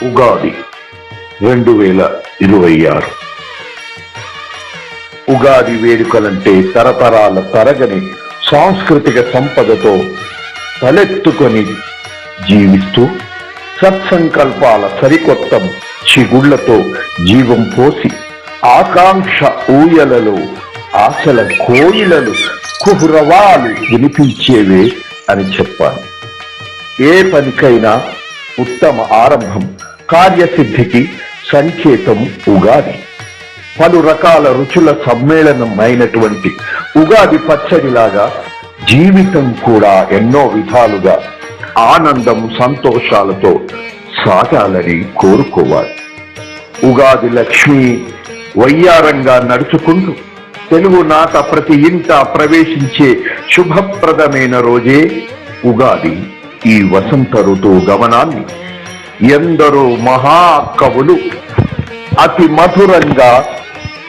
ఉగాది 2026. ఉగాది వేడుకలంటే తరతరాల తరగని సాంస్కృతిక సంపదతో తలెత్తుకొని జీవిస్తూ సత్సంకల్పాల సరికొత్త చిగుళ్లతో జీవం పోసి ఆకాంక్ష ఊయలలో ఆశల కోయిలలు కుహురవాలు వినిపించేవే అని చెప్పాను. ఏ పనికైనా ఉత్తమ ఆరంభం, కార్యసిద్ధికి సంకేతం ఉగాది. పలు రకాల రుచుల సమ్మేళనం అయినటువంటి ఉగాది పచ్చడిలాగా జీవితం కూడా ఎన్నో విధాలుగా ఆనందం సంతోషాలతో సాగాలని కోరుకోవాలి. ఉగాది లక్ష్మి వయ్యారంగా నడుచుకుంటూ తెలుగు నాట ప్రతి ఇంట ప్రవేశించే శుభప్రదమైన రోజే ఉగాది. ఈ వసంత ఋతువు గమనాన్ని ఎందరో మహాకవులు అతి మధురంగా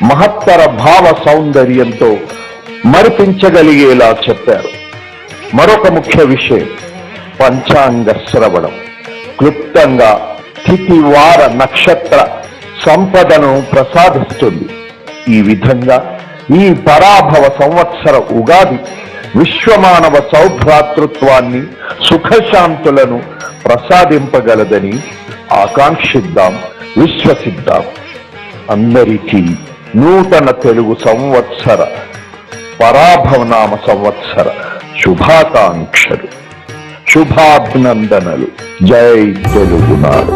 మహత్తర భావ సౌందర్యంతో మరిపించగలిగేలా చెప్పారు. మరొక ముఖ్య విషయం పంచాంగ శ్రవణం క్లుప్తంగా తిథి వార నక్షత్ర సంపదను ప్రసాదిస్తుంది. ఈ విధంగా ఈ పరాభవ సంవత్సర ఉగాది విశ్వమానవ సౌభ్రాతృత్వాన్ని సుఖశాంతులను ప్రసాదింపగలదని ఆకాంక్షిద్దాం, విశ్వసిద్దాం. అందరికీ నూతన తెలుగు సంవత్సర పరాభవనామ సంవత్సర శుభాకాంక్షలు, శుభాభినందనలు. జై తెలుగునాడు.